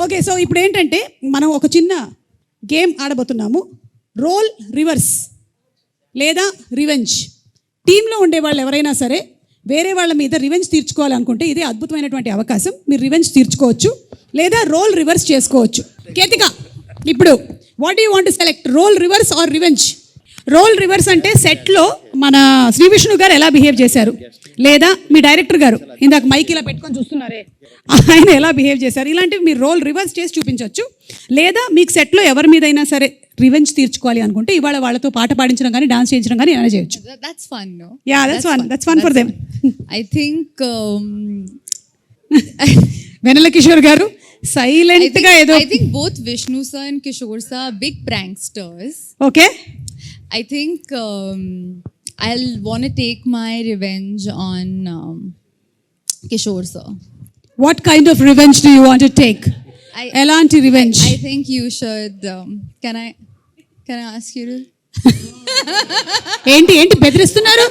Okay, so ఇప్పుడు ఏంటంటే మనం ఒక చిన్న గేమ్ ఆడబోతున్నాము. రోల్ రివర్స్ లేదా రివెంజ్. టీంలో ఉండే వాళ్ళు ఎవరైనా సరే వేరే వాళ్ళ మీద రివెంజ్ తీర్చుకోవాలనుకుంటే ఇదే అద్భుతమైనటువంటి అవకాశం. మీరు రివెంజ్ తీర్చుకోవచ్చు లేదా రోల్ రివర్స్ చేసుకోవచ్చు. కేతిక, ఇప్పుడు what you want to select, role reverse or revenge? Role reverse అంటే సెట్లో మన శ్రీ విష్ణు గారు ఎలా బిహేవ్ చేశారు, లేదా మీ డైరెక్టర్ గారు ఇందాక మైక్ ఇలా పెట్టుకొని చూస్తున్నారే ఆయన ఎలా బిహేవ్ చేశారు, ఇలాంటివి మీరు రోల్ రివర్స్ చేసి చూపించవచ్చు. లేదా మీకు సెట్లో ఎవరి మీదైనా సరే రివెంజ్ తీర్చుకోవాలి అనుకుంటే ఇవాళ వాళ్ళతో పాట పాడించడం కానీ డాన్స్ చేయించడం కానీ ఏమైనా చేయొచ్చు. That's fun, no? Yeah, that's fun for them. I think వెన్నెల కిషోర్ గారు సైలెంట్ గా ఏదో. I think both Vishnu sir and Kishore sir are big pranksters. Okay, I think I'll want to take my revenge on Kishore sir. What kind of revenge do you want to take? ఎలాంటి revenge? I think you should. Can I ask you to? ఏంటి బెదిరిస్తున్నారు?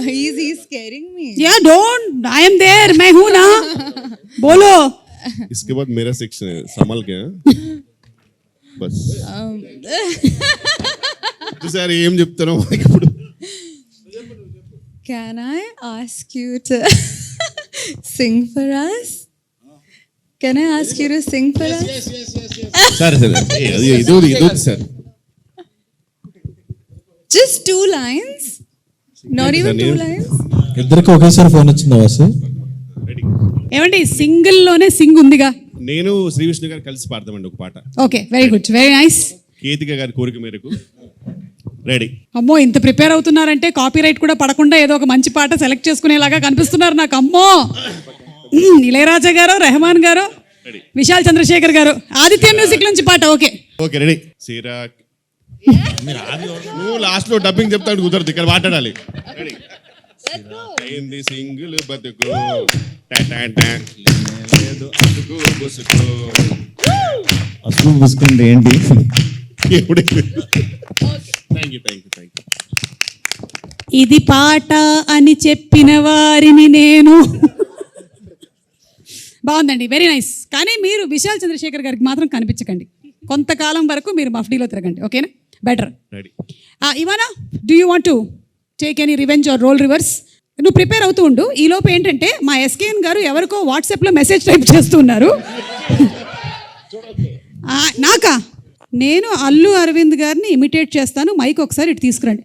He's scaring me. Yeah, don't. I am there. मैं हूँ ना. बोलो. इसके बाद मेरा सेक्शन है, संभल के बस. సార్ ఏం చెప్తాను ఇప్పుడు? Can I ask you to sing for us? Can I ask you to sing for us? సరే ఇది sir. Just 2 lines? Not even 2 lines? ఇద్దరికి ఒకేసారి ఫోన్ వచ్చిందా వాసు? ఏమండి, సింగిల్ లోనే సింగ్ ఉందిగా. నేను శ్రీ విష్ణు గారు కలిసి పాడతామండి ఒక పాట. Okay, very good, very nice. Ketika గారి కోరిక మేరకు రెడీ. అమ్మో, ఇంత ప్రిపేర్ అవుతున్నారంటే కాపీ రైట్ కూడా పడకుండా ఏదో ఒక మంచి పాట సెలెక్ట్ చేసుకునేలాగా కనిపిస్తున్నారు నాకు. అమ్మో, ఇళయరాజా గారు, రెహమాన్ గారు, విశాల్ చంద్రశేఖర్ గారు, ఆదిత్య మ్యూజిక్ నుంచి పాట. Okay okay ready. సిరాక్ నువ్వు లాస్ట్ లో డబ్బింగ్ చెప్తాడు, కుదరదు, ఇక్కడ మాట్లాడాలి. రెడీ. ఏంది సింగిల్ బతుకు లేదు అతుకు బుసుకు. అసలు బుసుకుంటే ఏంటి? Thank you. ఇది పాట అని చెప్పిన వారిని నేను. బాగుందండి, వెరీ నైస్. కానీ మీరు విశాల్ చంద్రశేఖర్ గారికి మాత్రం కనిపించకండి. కొంతకాలం వరకు మీరు మఫ్డీలో తిరగండి, ఓకేనా? Better. Ivana, do you want to take any revenge or role reverse? నువ్వు ప్రిపేర్ అవుతూ ఉండు. ఈలోపు ఏంటంటే మా ఎస్కేఎన్ గారు ఎవరికో వాట్సాప్లో మెసేజ్ టైప్ చేస్తున్నారు. నాకా? నేను అల్లు అరవింద్ గారిని ఇమిటేట్ చేస్తాను. మైక్ ఒకసారి ఇటు తీసుకురండి.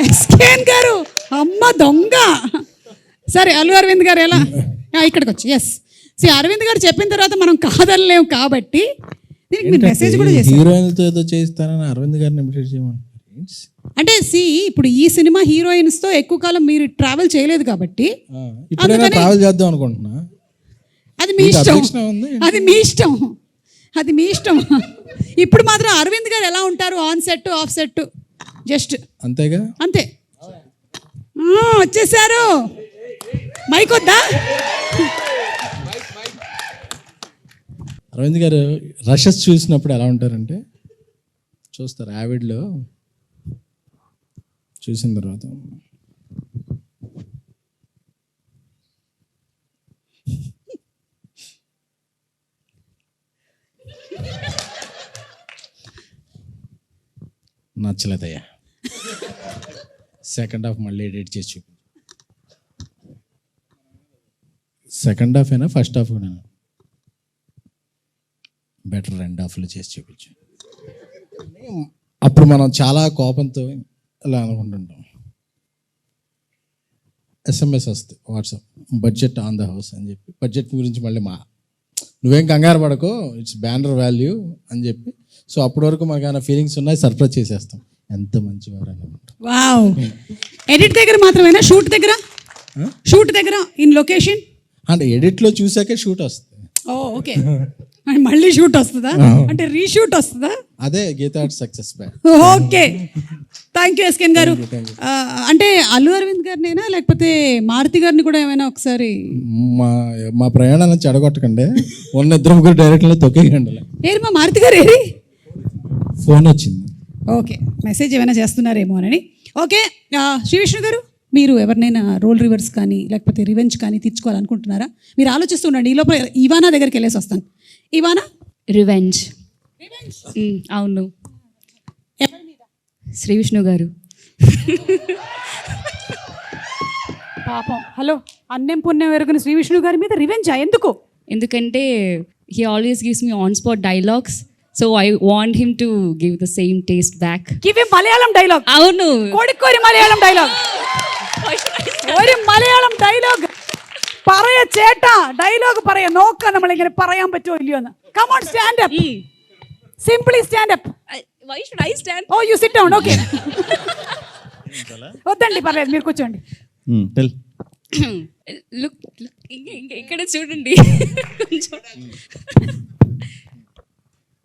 ఎస్కేఎన్ గారు, అమ్మ దొంగ. సరే, అల్లు అరవింద్ గారు ఎలా ఇక్కడికి వచ్చి, ఎస్ సి అరవింద్ గారు చెప్పిన తర్వాత మనం కాదనలేము కాబట్టి దీనికి మీరు మెసేజ్ కూడా చేశారు. హీరోయిన్తో ఏదో చేస్తానని అరవింద్ గారిని ఇమిటేట్ చేయమని. అంటే సి ఇప్పుడు ఈ సినిమా హీరోయిన్స్ తో ఎక్కువ కాలం మీరు ట్రావెల్ చేయలేదు కాబట్టి ఇప్పుడైనా ట్రావెల్ చేద్దాం అనుకుంటున్నా. అది మీ ఇష్టం, అది మీ ఇష్టం. ఇప్పుడు మాత్రం అరవింద్ గారు ఎలా ఉంటారు, on set of set just అంతేగా, అంతే. వచ్చేసారు, మైక్ వద్దా? అరవింద్ గారు రషెస్ చూసినప్పుడు ఎలా ఉంటారంటే, చూస్తారు యావిడ్లో చూసిన తర్వాత నచ్చలేదయ్యా, సెకండ్ హాఫ్ మళ్ళీ ఎడిట్ చేసి చూపి. సెకండ్ హాఫ్ అయినా ఫస్ట్ హాఫ్ కూడా బెటర్ 2 హాఫ్లు చేసి చూపించు. అప్పుడు మనం చాలా కోపంతో ఇలా అనుకుంటుంటాం. SMS వస్తుంది WhatsApp, budget on the house అని చెప్పి. బడ్జెట్ గురించి మళ్ళీ నువ్వేం కంగారు పడకో, ఇట్స్ బ్యానర్ వాల్యూ అని చెప్పి. సో అప్పటి వరకు మనకు ఏమైనా ఫీలింగ్స్ ఉన్నాయి, సర్ప్రైజ్ చేసేస్తాం. ఎంత మంచివారు అన్నమాట. వావ్. ఎడిట్ దగ్గర మాత్రమేనా, షూట్ దగ్గర ఇన్ లొకేషన్ అంటే ఎడిట్లో చూసాకే షూట్ వస్తుంది. ఓకే, మళ్ళీ షూట్ వస్తుందా? అంటే రీషూట్ వస్తుందా? అదే Geetha success back. Okay, thank you SKN గారు. అంటే అల్లు అరవింద్ గారినేనా లేకపోతే మారుతి గారిని కూడా ఏమైనా ఒకసారి మా ప్రయాణాలను చెడగొట్టకండి, ఉన్న 2-3 డైరెక్ట్లో తొక్కేయండి. ఏరి మా మారుతి గారు ఏరి? ఫోన్ వచ్చింది. ఓకే, మెసేజ్ ఏమైనా చేస్తున్నారేమో అని. ఓకే, శ్రీ విష్ణు గారు మీరు ఎవరినైనా రోల్ రివర్స్ కానీ లేకపోతే రివెంజ్ కానీ తీర్చుకోవాలనుకుంటున్నారా? మీరు ఆలోచిస్తుండండి, ఈ లోపల ఇవానా దగ్గరికి వెళ్ళేసి వస్తాను. ఇవానా, రివెంజ్. అవును, శ్రీ విష్ణు గారు. పాపం, హలో, అన్నం పుణ్యం ఎరుగున శ్రీ విష్ణు గారి మీద రివెంజా? ఎందుకు? ఎందుకంటే he always gives me on spot dialogues, so I want him to give the same taste back. Give a Malayalam dialogue. అవును, കോഴിക്കോട് മലയാളം ഡയലോഗ്. ഒരു മലയാളം ഡയലോഗ് പറയ ചേട്ടാ, ഡയലോഗ് പറയാ. നോക്കാം നമ്മളിങ്ങനെ പറയാൻ പറ്റുമോ ഇല്ലയോ എന്ന്. Come on, stand up, simply stand up. Why should I stand? Oh you sit down. Okay, వద్దండి, పర్లేదు, మీరు కూర్చోండి. టెల్. లుక్, ఇక్కడ చూడండి.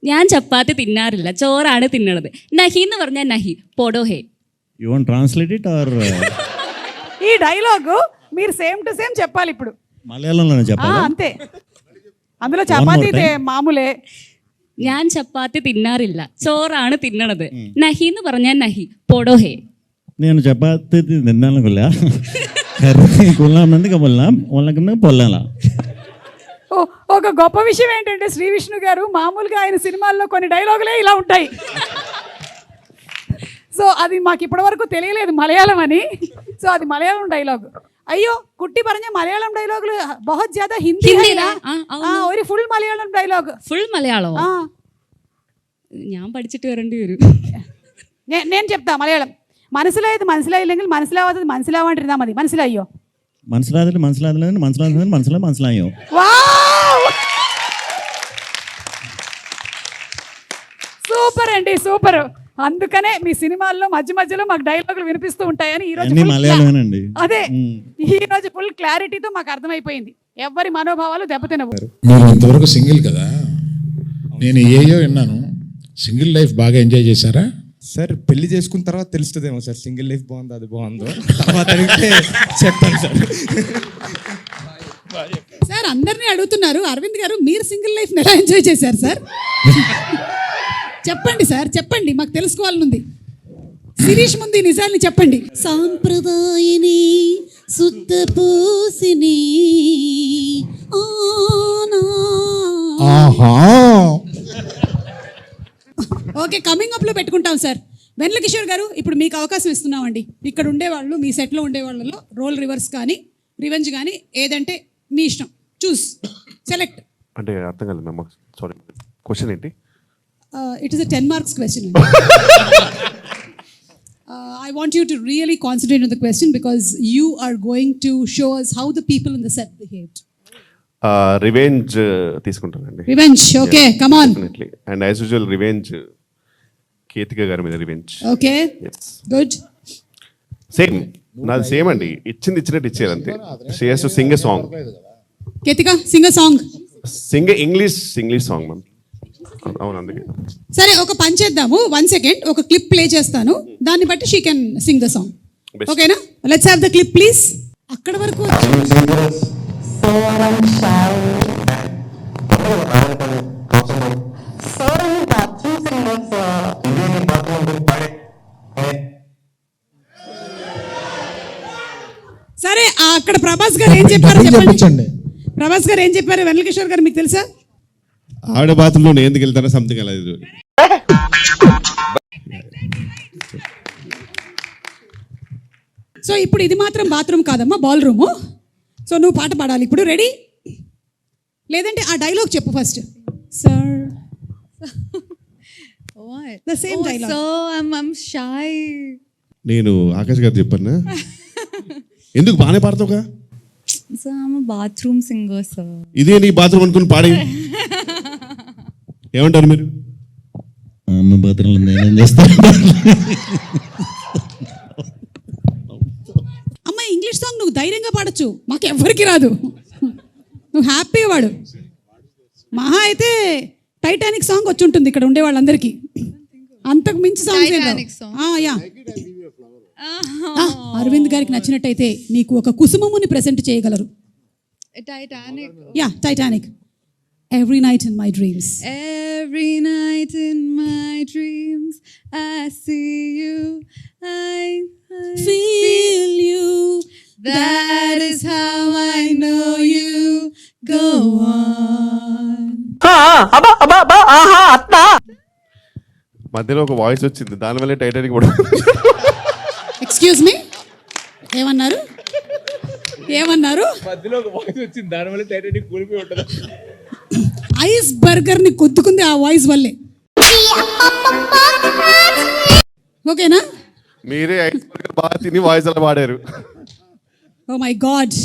ഞാൻ ചപ്പാത്തി തിന്നാറില്ല, ചോറാണ് തിന്നണത്. നഹി എന്ന് പറഞ്ഞാൽ നഹി, പൊടോ ഹേ. You want to translate it or ఈ డైలాగ్ మీరు సేమ్ టు సేమ్ చెప్పాలి ఇప్పుడు. మలయాళంలోనే చెప్పాలా? అంతే, అందులో చపాతీ మామూలే. ഞാൻ ചപ്പാത്തി తిన్నాറില്ല, ചോറാണ് తిన్నണത്. നഹി എന്ന് പറഞ്ഞാൽ നഹി, పొడో హే. నేను చపాతి తిన్నాను కొల్లా కర్రీ కొల్లామంది కొల్లాం వాళ్ళకన్నా పొల్లాలా. ఒక గొప్ప విషయం ఏంటంటే శ్రీ విష్ణు గారు మామూలుగా ఆయన సినిమాల్లో కొన్ని డైలాగులే ఇలా ఉంటాయి. సో అది మాకు ఇప్పటివరకు తెలియలేదు మలయాళం అని. సో అది మలయాళం డైలాగ్. అయ్యో കുട്ടി പറഞ്ഞ മലയാളം ഡയലോഗിൽ बहुत ज्यादा ഹിന്ദി ഒരു ഫുൾ മലയാളം ഡയലോഗ്. ഫുൾ മലയാളമോ? ഞാൻ പഠിച്ചിട്ട് വരേണ്ടി വരും. నేను చెప్తా మలయాళం. മനസ്സിലായത് മനസ്സിലായില്ലെങ്കിൽ മനസ്സിലാവാത്തത് മനസ്സിലാവാണ്ടിരുന്നാ മതി. മനസ്സിലായോ? മനസ്സിലായോ? సూపర్ అండి, సూపర్. అందుకనే మీ సినిమాల్లో మధ్య మధ్యలో మాకు డైలాగులు వినిపిస్తూ ఉంటాయని ఈ రోజు అదే ఈ రోజు ఫుల్ క్లారిటీతో మాకు అర్థమైపోయింది. ఎవరి మనోభావాలు దెబ్బతినవు. మీరు ఇంతవరకు సింగిల్ కదా, నేను ఏయో విన్నాను. సింగిల్ లైఫ్ బాగా ఎంజాయ్ చేశారా? సార్ పెళ్లి చేసుకున్న తర్వాత తెలుస్తుందేమో సార్, సింగిల్ లైఫ్ బాగుందో అది బాగుందో తర్వాత అడిగితే చెప్తాను సార్. సార్ అందరినీ అడుగుతున్నారు, అరవింద్ గారు మీరు సింగిల్ లైఫ్ ఎలా ఎంజాయ్ చేశారు సార్? చెప్పండి సార్, చెప్పండి, మాకు తెలుసుకోవాలనుంది. శిరీష్ ముందు ఈ నిజాల్ని చెప్పండి. సాంప్రదాయని శుద్ధ పూసిని ఓకే, కమింగ్ అప్ లో పెట్టుకుంటాం సార్. వెన్నెల కిషోర్ గారు, ఇప్పుడు మీకు అవకాశం ఇస్తున్నామండి. ఇక్కడ ఉండేవాళ్ళు, మీ సెట్లో ఉండే వాళ్ళలో రోల్ రివర్స్ కానీ రివెంజ్ కానీ ఏదంటే మీ ఇష్టం, చూస్, సెలెక్ట్. అంటే అర్థం కాలేదు మ్యామ్, సారీ, క్వశ్చన్ ఏంటి? It is a 10 marks question. I want you to really concentrate on the question because you are going to show us how the people in the set behaved. Revenge తీసుకుంటానండి. Revenge, okay, come on. Definitely. And as usual, revenge Ketika గారి మీద revenge. Okay, Yes. good. Same, నాది same అండి. ఇచ్చినట్టు ఇచ్చేది అంతే. She has to sing a song. Ketika, sing a song. Sing a English song ma'am. అవును, అందుకే. సరే, ఒక పని చేద్దాము. 1 second, ఒక క్లిప్ ప్లే చేస్తాను, దాన్ని బట్టి she can sing the song. Best. ఓకేనా? Let's have the clip please. అక్కడ వరకు సరే, అక్కడ ప్రభాస్ గారు ఏం చెప్పారో చెప్పండి. ప్రభాస్ గారు ఏం చెప్పారు? వెన్నెల కిషోర్ గారు మీకు తెలుసా? ఆవిడ బాత్రూంలో నేను ఎందుకు వెళ్తానో సంథింగ్ అలా. సో ఇప్పుడు ఇది మాత్రం బాత్రూమ్ కాదమ్మా, బాల్ రూము. సో నువ్వు పాట పాడాలి ఇప్పుడు. రెడీ? లేదంటే ఆ డైలాగ్ చెప్పు first. Sir, What? the same dialogue. So I'm shy. నేను ఆకాష్ గారు చెప్పాను. ఎందుకు బాగానే పాడతావుగా? So I'm a bathroom singer, sir. ఇదే నీ బాత్రూమ్ అనుకుని పాడే. ఏమంటారు మీరు? అమ్మ బాత్రూంలో నేనేం చేస్తాను? అమ్మ, ఇంగ్లీష్ సాంగ్ నువ్వు ధైర్యంగా పాడొచ్చు, మాకు ఎవ్వరికి రాదు. నువ్వు హ్యాపీగా వాడు. మహా అయితే టైటానిక్ సాంగ్ వచ్చి ఉంటుంది ఇక్కడ ఉండే వాళ్ళందరికీ. అంతకు మించి Titanic song. యా. అరవింద్ గారికి నచ్చినట్టయితే నీకు ఒక కుసుమముని ప్రెసెంట్ చేయగలరు. Titanic. Yeah, Titanic. every night in my dreams. Every night in my dreams, I see you. I Feel you. That is how I know you. Go on. మధ్యలో ఒక voice వచ్చింది, దానివల్ల Titanic కూడా ఎక్స్క్యూజ్ మీ, ఏమన్నారు? మధ్యలో ఒక voice వచ్చింది, దానివల్ల టైటానిక్ కూలిపోయి ఉంటుంది. ఐస్ బర్గర్ ని కొద్దుకుంది ఆ వాయిస్ వల్లే. ఓకేనా? మీరే ఐస్ బర్గర్ బాగా తిని వాయిస్ అలా పాడారు. Oh my God.